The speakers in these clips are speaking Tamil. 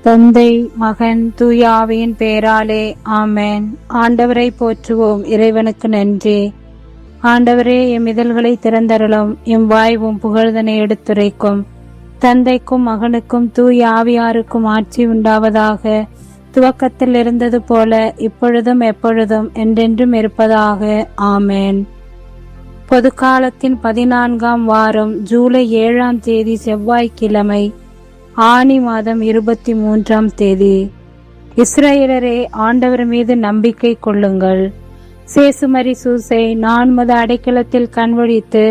தந்தை, மகன், தூய ஆவியின் பெயராலே ஆமென். ஆண்டவரை போற்றுவோம். இறைவனுக்கு நன்றி. ஆண்டவரே, எம் இதழ்களை திறந்தருளும். எம் வாய்வும் புகழ்தனை எடுத்துரைக்கும். தந்தைக்கும் மகனுக்கும் தூய ஆவியாருக்கும் ஆட்சி உண்டாவதாக. துவக்கத்தில் இருந்தது போல இப்பொழுதும் எப்பொழுதும் என்றென்றும் இருப்பதாக. ஆமென். பொதுக்காலத்தின் 14ஆம் வாரம், ஜூலை 7ஆம் தேதி செவ்வாய்க்கிழமை, ஆனி மாதம் 23ஆம் தேதி. இஸ்ரவேலரே, ஆண்டவர் மீது நம்பிக்கை கொள்ளுங்கள். சேசுமரி சூசை, நான் உமது அடைக்கலத்தில் கண்வழித்து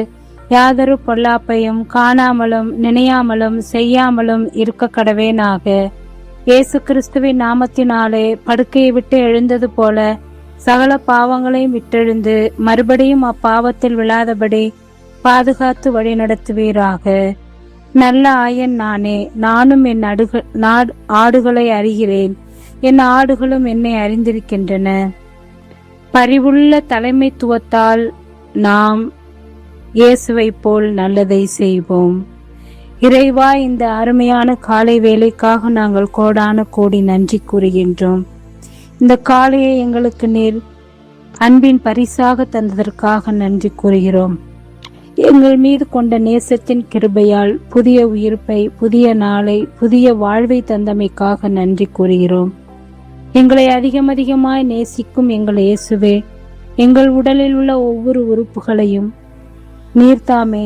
யாதொரு பொல்லாப்பையும் காணாமலும் நினையாமலும் செய்யாமலும் இருக்க கடவேனாக. இயேசு கிறிஸ்துவின் நாமத்தினாலே படுக்கையை விட்டு எழுந்தது போல சகல பாவங்களையும் விட்டெழுந்து மறுபடியும் அப்பாவத்தில் விழாதபடி பாதுகாத்து வழி நடத்துவீராக. நல்ல ஆயன் நானே, நானும் என் ஆடுகளை அறிகிறேன், என் ஆடுகளும் என்னை அறிந்திருக்கின்றன. பரிவுள்ள தலைமைத்துவத்தால் நாம் இயேசுவை போல் நல்லதை செய்வோம். இறைவா, இந்த அருமையான காலை வேலைக்காக நாங்கள் கோடான கோடி நன்றி கூறுகின்றோம். இந்த காலையை எங்களுக்கு நீர் அன்பின் பரிசாக தந்ததற்காக நன்றி கூறுகிறோம். எங்கள் மீது கொண்ட நேசத்தின் கிருபையால் புதிய உயிர்ப்பை, புதிய நாளை, புதிய வாழ்வை தந்தமைக்காக நன்றி கூறுகிறோம். எங்களை அதிகமாய் நேசிக்கும் எங்கள் இயேசுவே, எங்கள் உடலில் உள்ள ஒவ்வொரு உறுப்புகளையும் நீர்தாமே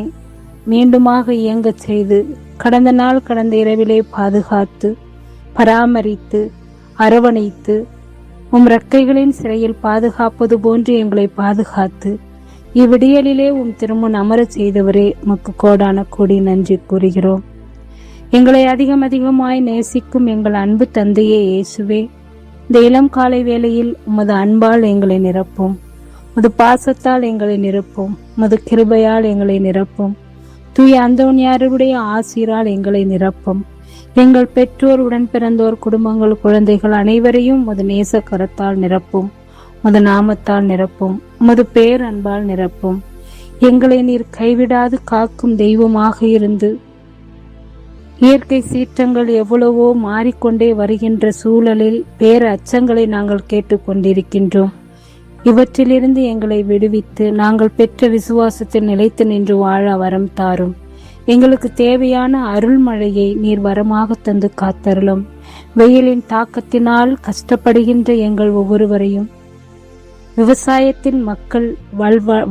மீண்டுமாக இயங்கச் செய்து கடந்த இரவிலே பாதுகாத்து பராமரித்து அரவணைத்து உம் ரெக்கைகளின் சிறையில் பாதுகாப்பது போன்று எங்களை பாதுகாத்து இவ்விடியலிலே உம் திருமுன் அமரச் செய்தவரே, உமக்கு கோடான கோடி நன்றி கூறுகிறோம். எங்களை அதிகமாய் நேசிக்கும் எங்கள் அன்பு தந்தையே இயேசுவே, இந்த இளம் காலை வேளையில் உமது அன்பால் எங்களை நிரப்பும், உமது பாசத்தால் எங்களை நிரப்பும், உமது கிருபையால் எங்களை நிரப்பும், தூய அந்தோனியாருடைய ஆசீரால் எங்களை நிரப்பும். எங்கள் பெற்றோர், உடன் பிறந்தோர், குடும்பங்கள், குழந்தைகள் அனைவரையும் உமது நேச கரத்தால் நிரப்பும், உமது நாமத்தால் நிரப்பும், உமது பேர் அன்பால் நிரப்பும். எங்களை நீர் கைவிடாது காக்கும் தெய்வமாக இருந்து இயற்கை சீற்றங்கள் எவ்வளவோ மாறிக்கொண்டே வருகின்ற சூழலில் பேர அச்சங்களை நாங்கள் கேட்டுக்கொண்டிருக்கின்றோம். இவற்றிலிருந்து எங்களை விடுவித்து நாங்கள் பெற்ற விசுவாசத்தில் நிலைத்து நின்று வாழ வரம் தாரும். எங்களுக்கு தேவையான அருள்மழையை நீர் வரமாக தந்து காத்தருளும். வெயிலின் தாக்கத்தினால் கஷ்டப்படுகின்ற எங்கள் ஒவ்வொருவரையும், விவசாயத்தின் மக்கள்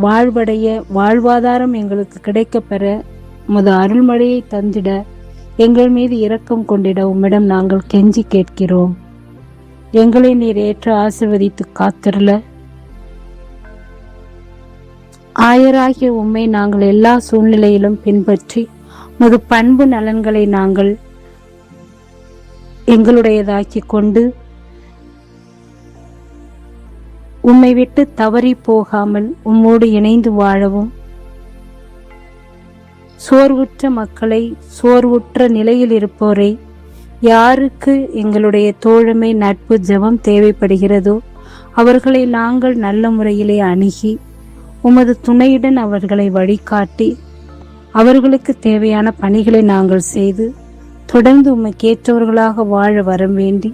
வாழ்வடைய வாழ்வாதாரம் எங்களுக்கு கிடைக்கப்பெற உமது அருள்மழையை தந்திட எங்கள் மீது இரக்கம் கொண்டிட உம்மிடம் நாங்கள் கெஞ்சி கேட்கிறோம். எங்களை நீர் ஏற்று ஆசீர்வதித்து காத்திருள ஆயராகிய உம்மை நாங்கள் எல்லா சூழ்நிலையிலும் பின்பற்றி உமது பண்பு நலன்களை நாங்கள் எங்களுடையதாக்கி கொண்டு உம்மை விட்டு தவறி போகாமல் உம்மோடு இணைந்து வாழவும், சோர்வுற்ற மக்களை, சோர்வுற்ற நிலையில் இருப்போரை, யாருக்கு எங்களுடைய தோழமை, நட்பு, ஜெபம் தேவைப்படுகிறதோ அவர்களை நாங்கள் நல்ல முறையிலே அணுகி உமது துணையுடன் அவர்களை வழிகாட்டி அவர்களுக்கு தேவையான பணிகளை நாங்கள் செய்து தொடர்ந்து உம்மைக்கேற்றவர்களாக வாழ வரம் வேண்டி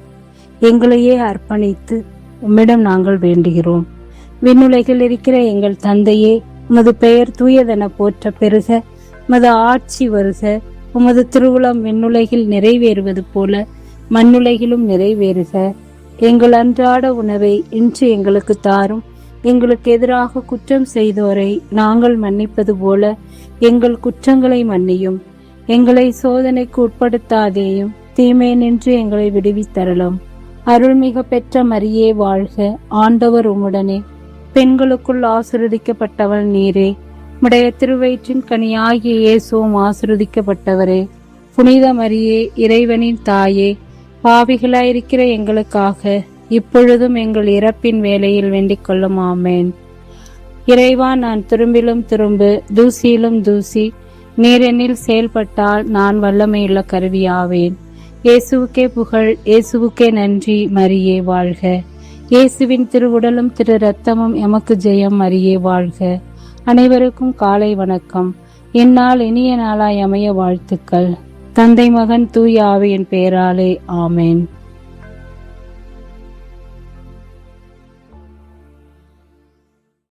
எங்களையே அர்ப்பணித்து உம்மிடம் நாங்கள் வேண்டுகிறோம். விண்ணுலகில் இருக்கிற எங்கள் தந்தையே, உமது பெயர் தூயதென போற்ற பெருக, உமது ஆட்சி வருக, உமது திருவுளம் விண்ணுலகில் நிறைவேறுவது போல மண்ணுலகிலும் நிறைவேறுக. எங்கள் அன்றாட உணவை இன்று எங்களுக்கு தாரும். எங்களுக்கு எதிராக குற்றம் செய்தோரை நாங்கள் மன்னிப்பது போல எங்கள் குற்றங்களை மன்னியும். எங்களை சோதனைக்கு உட்படுத்தாதேயும், தீமை நின்று எங்களை விடுவித்தரலாம். அருள்மிக பெற்ற மரியே வாழ்க, ஆண்டவர் உம்முடனே, பெண்களுக்குள் ஆசீர்வதிக்கப்பட்டவள் நீரே, உம்முடைய திருவயிற்றின் கனியாகிய இயேசுவும் ஆசீர்வதிக்கப்பட்டவரே. புனித மரியே, இறைவனின் தாயே, பாவிகளாயிருக்கிற எங்களுக்காக இப்பொழுதும் எங்கள் இறப்பின் வேளையில் வேண்டிக் கொள்ளும். ஆமேன். இறைவா, நான் திரும்பிலும் திரும்பு, தூசியிலும் தூசி, நீர் என்னில் செயல்பட்டால் நான் வல்லமையுள்ள கருவியாவேன். இயேசுவுக்கே புகழ், இயேசுவுக்கே நன்றி. மரியே வாழ்க. இயேசுவின் திருவுடலும் திரு இரத்தமும் எமக்கு ஜெயம். மரியே வாழ்க. அனைவருக்கும் காலை வணக்கம். இந்நாள் இனிய நாளாய் அமைய வாழ்த்துக்கள். தந்தை மகன் தூய ஆவியின் பெயராலே ஆமேன்.